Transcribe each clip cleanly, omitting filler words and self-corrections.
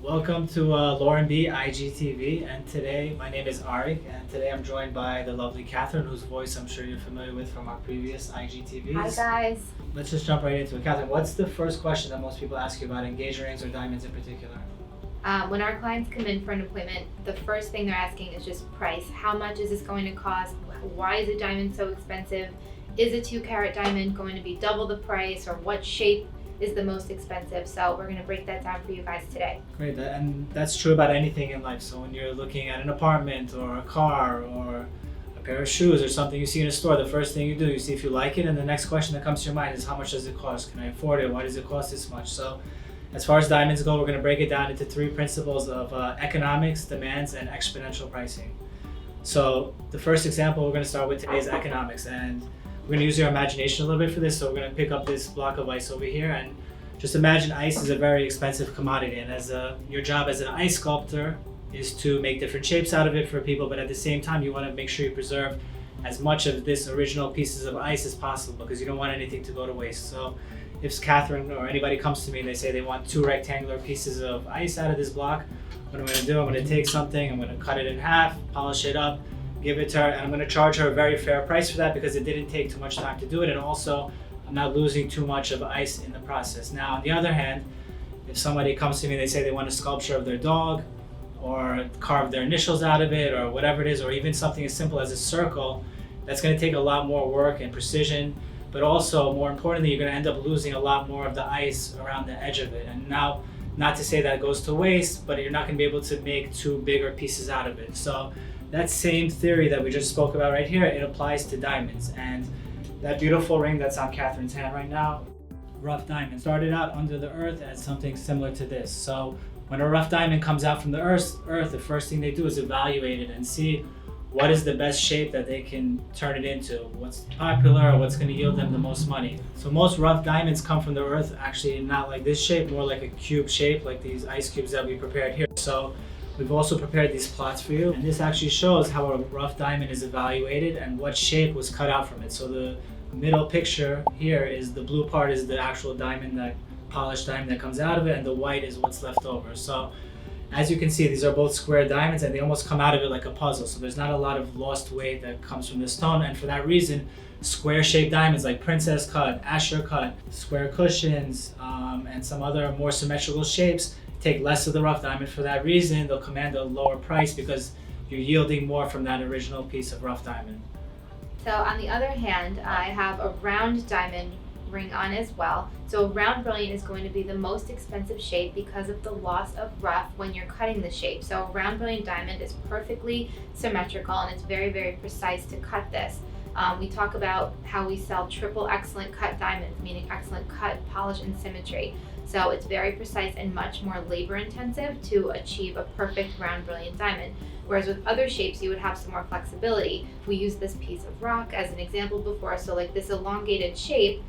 Welcome to Lauren B IGTV, and today my name is Arik, and today I'm joined by the lovely Catherine, whose voice I'm sure you're familiar with from our previous IGTVs. Hi guys. Let's just jump right into it. Catherine, what's the first question that most people ask you about engagement rings or diamonds in particular? When our clients come in for an appointment, the first thing they're asking is just price. How much is this going to cost? Why is a diamond so expensive? Is a 2-carat diamond going to be double the price, or what shape is the most expensive? So we're going to break that down for you guys today. Great, and that's true about anything in life. So when you're looking at an apartment or a car or a pair of shoes or something you see in a store, the first thing you do, you see if you like it, and the next question that comes to your mind is how much does it cost? Can I afford it? Why does it cost this much? So as far as diamonds go, we're going to break it down into 3 principles of economics, demands, and exponential pricing. So the first example we're going to start with today is economics, and we're going to use your imagination a little bit for this. So we're going to pick up this block of ice over here, and just imagine ice is a very expensive commodity, and your job as an ice sculptor is to make different shapes out of it for people, but at the same time you want to make sure you preserve as much of this original pieces of ice as possible, because you don't want anything to go to waste. So if Catherine or anybody comes to me and they say they want 2 rectangular pieces of ice out of this block, what I'm going to do, I'm going to take something, I'm going to cut it in half, polish it up, give it to her, and I'm going to charge her a very fair price for that because it didn't take too much time to do it, and also I'm not losing too much of ice in the process. Now, on the other hand, if somebody comes to me and they say they want a sculpture of their dog, or carve their initials out of it, or whatever it is, or even something as simple as a circle, that's going to take a lot more work and precision, but also, more importantly, you're going to end up losing a lot more of the ice around the edge of it. And now, not to say that goes to waste, but you're not going to be able to make 2 bigger pieces out of it. So that same theory that we just spoke about right here, it applies to diamonds. And that beautiful ring that's on Catherine's hand right now, rough diamond, started out under the earth as something similar to this. So when a rough diamond comes out from the earth, the first thing they do is evaluate it and see what is the best shape that they can turn it into, what's popular, or what's going to yield them the most money. So most rough diamonds come from the earth, actually not like this shape, more like a cube shape, like these ice cubes that we prepared here. So we've also prepared these plots for you, and this actually shows how a rough diamond is evaluated and what shape was cut out from it. So the middle picture here is the blue part is the actual diamond, that polished diamond that comes out of it, and the white is what's left over. So as you can see, these are both square diamonds, and they almost come out of it like a puzzle. So there's not a lot of lost weight that comes from this stone, and for that reason, square shaped diamonds like princess cut, Asher cut, square cushions, and some other more symmetrical shapes take less of the rough diamond. For that reason, they'll command a lower price because you're yielding more from that original piece of rough diamond. So on the other hand, I have a round diamond ring on as well. So a round brilliant is going to be the most expensive shape because of the loss of rough when you're cutting the shape. So a round brilliant diamond is perfectly symmetrical, and it's very, very precise to cut this. We talk about how we sell triple excellent cut diamonds, meaning excellent cut, polish, and symmetry. So it's very precise and much more labor intensive to achieve a perfect round brilliant diamond. Whereas with other shapes, you would have some more flexibility. We used this piece of rock as an example before. So like this elongated shape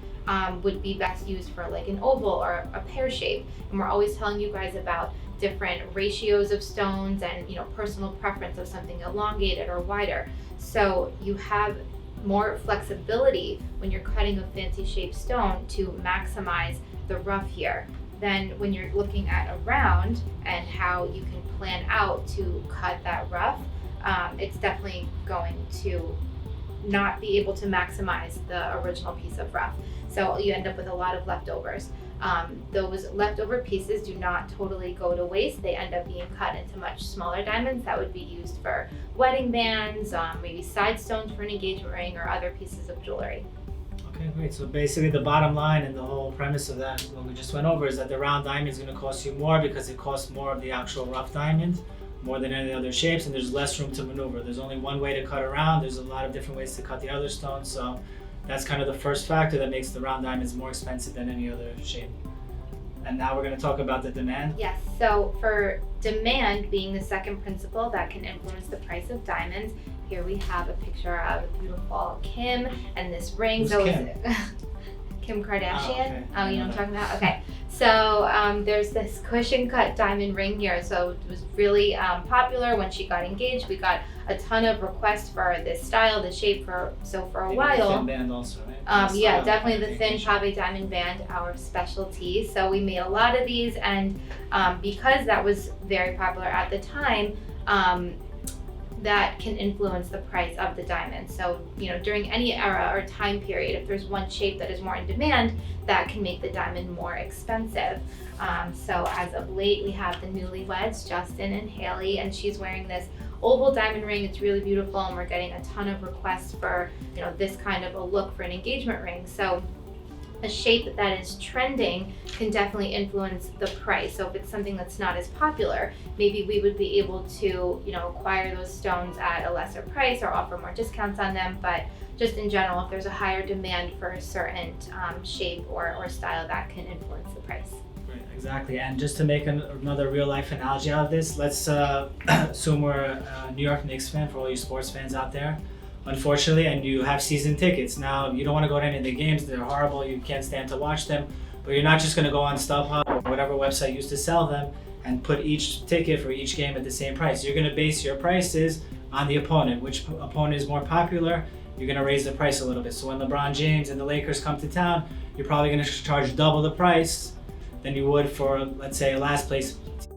would be best used for like an oval or a pear shape. And we're always telling you guys about different ratios of stones and, personal preference of something elongated or wider. So you have more flexibility when you're cutting a fancy shaped stone to maximize the rough here than when you're looking at a round and how you can plan out to cut that rough. It's definitely going to not be able to maximize the original piece of rough. So you end up with a lot of leftovers. Those leftover pieces do not totally go to waste. They end up being cut into much smaller diamonds that would be used for wedding bands, maybe side stones for an engagement ring, or other pieces of jewelry. Okay, great. So basically the bottom line and the whole premise of that, what we just went over, is that the round diamond is going to cost you more because it costs more of the actual rough diamond, more than any other shapes, and there's less room to maneuver. There's only one way to cut around. There's a lot of different ways to cut the other stones. So that's kind of the first factor that makes the round diamonds more expensive than any other shape. And now we're going to talk about the demand. Yes, so for demand being the second principle that can influence the price of diamonds, here we have a picture of a beautiful Kim and this ring. Who's so Kim? Kim Kardashian. Okay. Oh, you know what I'm talking about? Okay. So there's this cushion cut diamond ring here. So it was really popular when she got engaged. We got a ton of requests for this style, this shape for a Maybe while. the thin band also, right? Yeah, Style, definitely the thin engagement. pave diamond band, our specialty. So we made a lot of these, and because that was very popular at the time, that can influence the price of the diamond. So, during any era or time period, if there's one shape that is more in demand, that can make the diamond more expensive. So as of late, we have the newlyweds, Justin and Haley, and she's wearing this oval diamond ring. It's really beautiful, and we're getting a ton of requests for, this kind of a look for an engagement ring. So a shape that is trending can definitely influence the price. So if it's something that's not as popular, maybe we would be able to, acquire those stones at a lesser price or offer more discounts on them. But just in general, if there's a higher demand for a certain shape or style, that can influence the price. Right, exactly. And just to make another real life analogy out of this, let's assume we're a New York Knicks fan, for all you sports fans out there. Unfortunately, and you have season tickets. Now, you don't want to go to any of the games, they're horrible, you can't stand to watch them, but you're not just going to go on StubHub or whatever website used to sell them and put each ticket for each game at the same price. You're going to base your prices on the opponent. Which opponent is more popular, you're going to raise the price a little bit. So when LeBron James and the Lakers come to town, you're probably going to charge double the price than you would for, let's say, a last place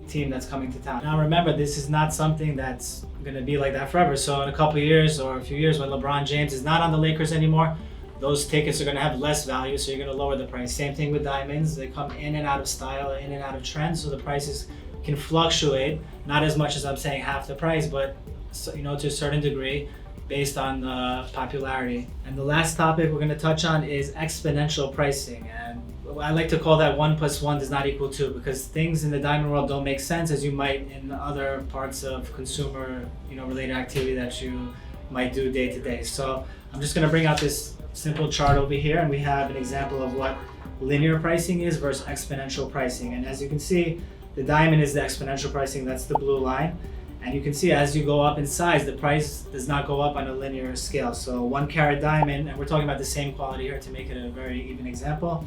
team that's coming to town. Now remember, this is not something that's going to be like that forever. So in a couple of years or a few years, when LeBron James is not on the Lakers anymore, those tickets are going to have less value, so you're going to lower the price. Same thing with diamonds. They come in and out of style, in and out of trend, so the prices can fluctuate. Not as much as I'm saying half the price, but to a certain degree based on the popularity. And the last topic we're going to touch on is exponential pricing. And I like to call that 1 + 1 does not equal 2, because things in the diamond world don't make sense as you might in other parts of consumer, related activity that you might do day to day. So I'm just going to bring out this simple chart over here, and we have an example of what linear pricing is versus exponential pricing. And as you can see, the diamond is the exponential pricing, that's the blue line. And you can see as you go up in size, the price does not go up on a linear scale. So 1 carat diamond, and we're talking about the same quality here to make it a very even example,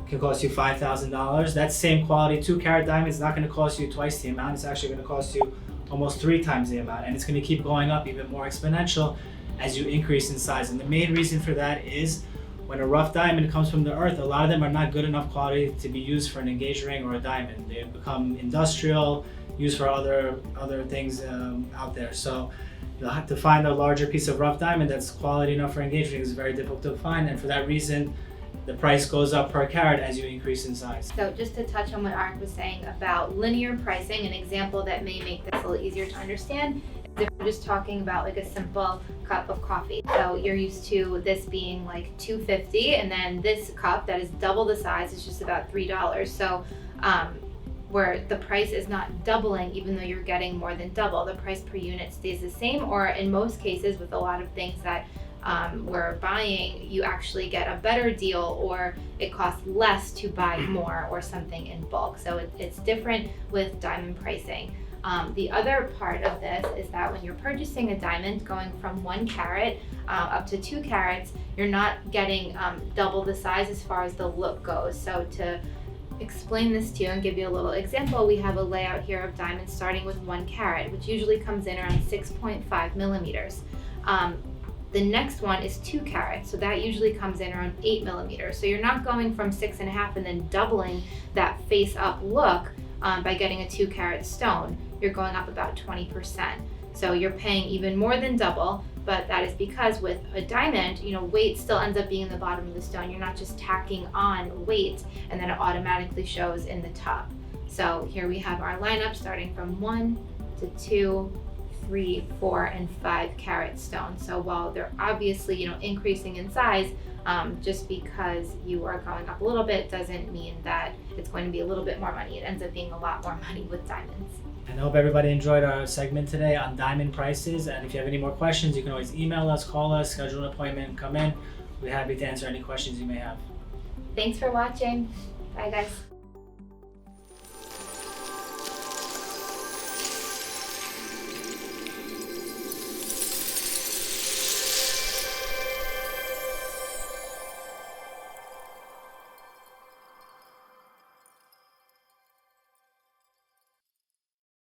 can cost you $5,000. That same quality 2 carat diamond is not going to cost you twice the amount. It's actually going to cost you almost 3 times the amount, and it's going to keep going up even more exponential as you increase in size. And the main reason for that is when a rough diamond comes from the earth, a lot of them are not good enough quality to be used for an engaged ring or a diamond. They become industrial, used for other things out there. So you'll have to find a larger piece of rough diamond that's quality enough for engaged ring is very difficult to find, and for that reason, the price goes up per carat as you increase in size. So just to touch on what Arik was saying about linear pricing, an example that may make this a little easier to understand is if we're just talking about like a simple cup of coffee. So you're used to this being like $2.50, and then this cup that is double the size is just about $3. So where the price is not doubling even though you're getting more than double, the price per unit stays the same, or in most cases with a lot of things that we're buying, you actually get a better deal, or it costs less to buy more or something in bulk. So it's different with diamond pricing. The other part of this is that when you're purchasing a diamond going from 1 carat up to 2 carats, you're not getting double the size as far as the look goes. So to explain this to you and give you a little example, we have a layout here of diamonds starting with 1 carat, which usually comes in around 6.5 millimeters. The next one is 2 carats, so that usually comes in around 8 millimeters. So you're not going from 6.5 and then doubling that face up look by getting a 2 carat stone. You're going up about 20%. So you're paying even more than double, but that is because with a diamond, weight still ends up being in the bottom of the stone. You're not just tacking on weight and then it automatically shows in the top. So here we have our lineup starting from 1 to 2, 3, 4, and 5 carat stones. So while they're obviously, increasing in size, just because you are going up a little bit doesn't mean that it's going to be a little bit more money. It ends up being a lot more money with diamonds. And I hope everybody enjoyed our segment today on diamond prices. And if you have any more questions, you can always email us, call us, schedule an appointment, and come in. We're happy to answer any questions you may have. Thanks for watching. Bye, guys.